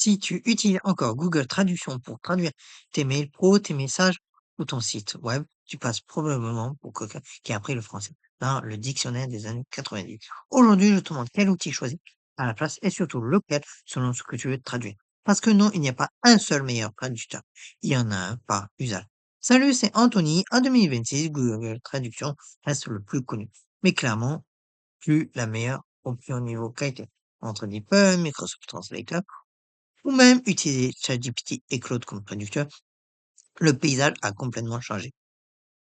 Si tu utilises encore Google Traduction pour traduire tes mails pro, tes messages ou ton site web, tu passes probablement pour quelqu'un qui a appris le français dans le dictionnaire des années 90. Aujourd'hui, je te montre quel outil choisir à la place et surtout lequel selon ce que tu veux traduire. Parce que non, il n'y a pas un seul meilleur traducteur. Il y en a un par usage. Salut, c'est Anthony. En 2026, Google Traduction reste le plus connu. Mais clairement, plus la meilleure option au niveau qualité. Entre DeepL, Microsoft Translator ou même utiliser ChatGPT et Claude comme traducteur, le paysage a complètement changé.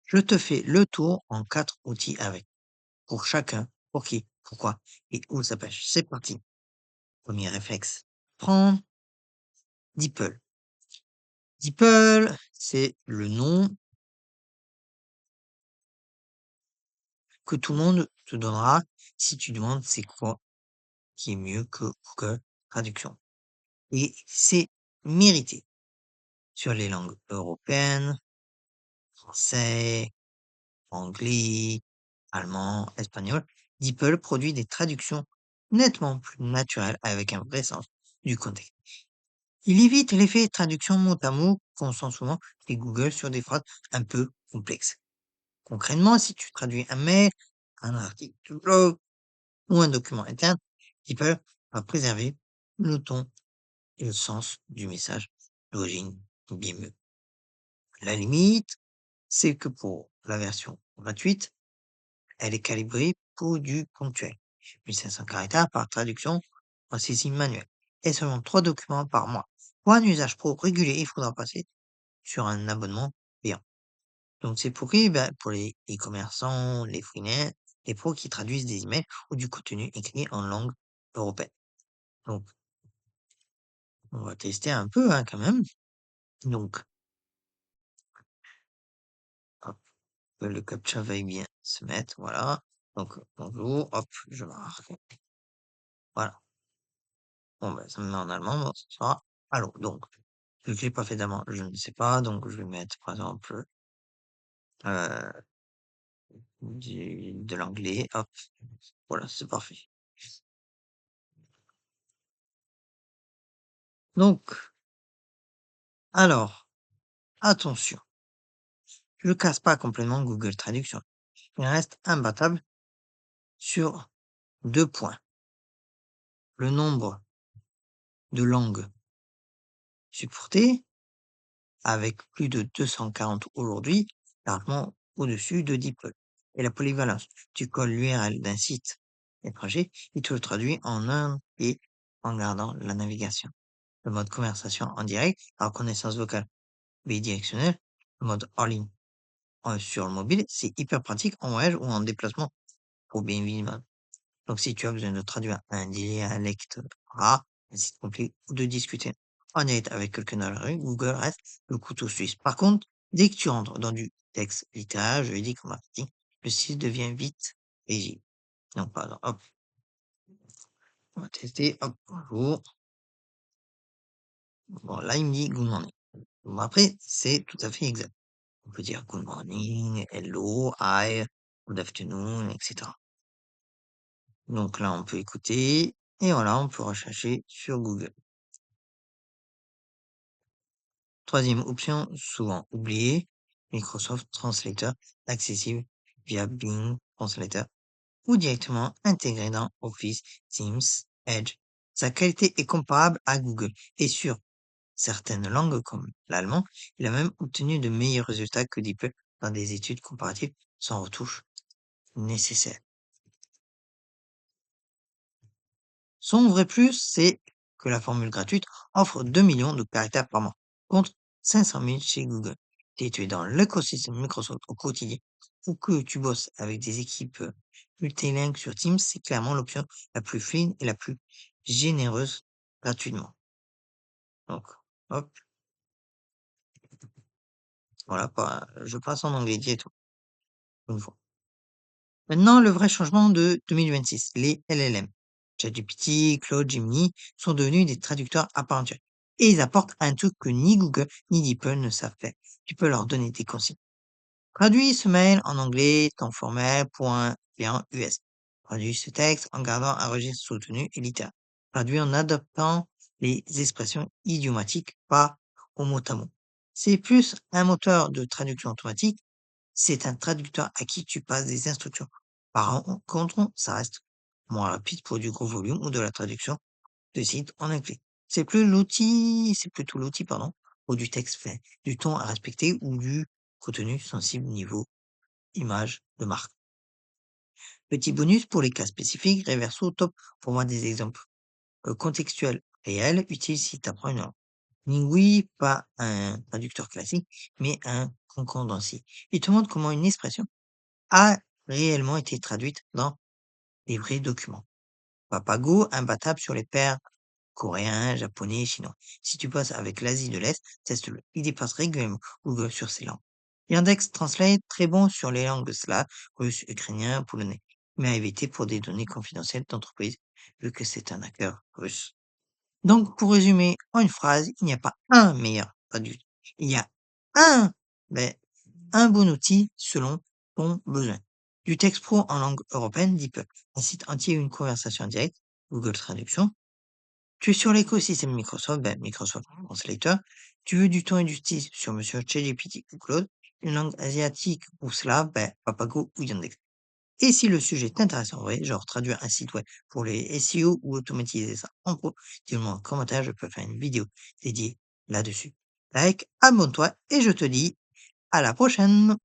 Je te fais le tour en 4 outils avec. Pour chacun, pour qui, pourquoi et où ça pêche. C'est parti. Premier réflexe. Prends DeepL. DeepL, c'est le nom que tout le monde te donnera si tu demandes c'est quoi qui est mieux que Google Traduction. Et c'est mérité sur les langues européennes, français, anglais, allemand, espagnol. DeepL produit des traductions nettement plus naturelles avec un vrai sens du contexte. Il évite l'effet traduction mot à mot qu'on sent souvent chez Google sur des phrases un peu complexes. Concrètement, si tu traduis un mail, un article de blog ou un document interne, DeepL va préserver le ton et le sens du message d'origine bien mieux. La limite, c'est que pour la version gratuite, elle est calibrée pour du ponctuel. 1500 caractères par traduction en saisie manuelle et seulement 3 documents par mois. Pour un usage pro régulier, il faudra passer sur un abonnement payant. Donc c'est pourri pour les commerçants, les freelances, les pros qui traduisent des emails ou du contenu écrit en langue européenne. Donc on va tester un peu quand même. Donc hop, que le captcha veuille bien se mettre, voilà. Donc bonjour, hop, je marque. Voilà. Bon, ça me met en allemand, bon, ça sera allô. Donc, vu que je l'ai pas fait d'avant, je ne sais pas, donc je vais mettre, par exemple, euh, de l'anglais, hop. Voilà, c'est parfait. Donc, alors, attention, je casse pas complètement Google Traduction. Il reste imbattable sur 2 points. Le nombre de langues supportées, avec plus de 240 aujourd'hui, largement au-dessus de DeepL. Et la polyvalence. Tu colles l'URL d'un site étranger, il te le traduit en un et en gardant la navigation. Le mode conversation en direct, la reconnaissance vocale bidirectionnelle, le mode en ligne sur le mobile, c'est hyper pratique en voyage ou en déplacement pour bien vivre. Donc, si tu as besoin de traduire un dialecte rare, un site complet ou de discuter en direct avec quelqu'un dans la rue, Google reste le couteau suisse. Par contre, dès que tu rentres dans du texte littéraire, juridique ou marketing, le site devient vite rigide. Donc, pardon, hop, on va tester, hop, bonjour. Bon, là, il me dit good morning. Bon, après, c'est tout à fait exact. On peut dire good morning, hello, hi, good afternoon, etc. Donc là, on peut écouter et voilà, on peut rechercher sur Google. Troisième option, souvent oubliée, Microsoft Translator, accessible via Bing Translator ou directement intégré dans Office, Teams, Edge. Sa qualité est comparable à Google et sur certaines langues comme l'allemand, il a même obtenu de meilleurs résultats que DeepL dans des études comparatives sans retouche nécessaire. Son vrai plus, c'est que la formule gratuite offre 2 millions de caractères par mois, contre 500 000 chez Google. Si tu es dans l'écosystème Microsoft au quotidien ou que tu bosses avec des équipes multilingues sur Teams, c'est clairement l'option la plus fine et la plus généreuse gratuitement. Donc, hop, voilà, je passe en anglais dit et tout, une fois. Maintenant, le vrai changement de 2026, les LLM. ChatGPT, Claude, Gemini sont devenus des traducteurs à part entière. Et ils apportent un truc que ni Google ni DeepL ne savent faire. Tu peux leur donner des consignes. Traduis ce mail en anglais, temps formel, point, bien, US. Traduis ce texte en gardant un registre soutenu et littéral. Traduis en adaptant les expressions idiomatiques, pas au mot à mot. C'est plus un moteur de traduction automatique, c'est un traducteur à qui tu passes des instructions. Contre, ça reste moins rapide pour du gros volume ou de la traduction de site en anglais. C'est plutôt l'outil, pardon, ou du texte fait, du ton à respecter ou du contenu sensible niveau image de marque. Petit bonus pour les cas spécifiques, Reverso top pour moi des exemples contextuels réels utiles si tu apprends une langue. Lingui, pas un traducteur classique, mais un concordancier. Il te montre comment une expression a réellement été traduite dans des vrais documents. Papago, imbattable sur les pairs coréens, japonais, chinois. Si tu passes avec l'Asie de l'Est, teste-le. Il dépasse régulièrement Google sur ces langues. Yandex Translate, très bon sur les langues slaves, russe, ukrainien, polonais, mais à éviter pour des données confidentielles d'entreprise, vu que c'est un hacker russe. Donc, pour résumer en une phrase, il n'y a pas un meilleur traducteur. Il y a un, ben, un bon outil selon ton besoin. Du texte pro en langue européenne, DeepL. Un site entier ou une conversation directe, Google Traduction. Tu es sur l'écosystème Microsoft, ben Microsoft Translator. Tu veux du ton et du style sur Monsieur ChatGPT ou Claude. Une langue asiatique ou slave, ben Papago ou Yandex. Et si le sujet t'intéresse en vrai, genre traduire un site web pour les SEO ou automatiser ça en pro, dis-le-moi en commentaire, je peux faire une vidéo dédiée là-dessus. Like, abonne-toi et je te dis à la prochaine!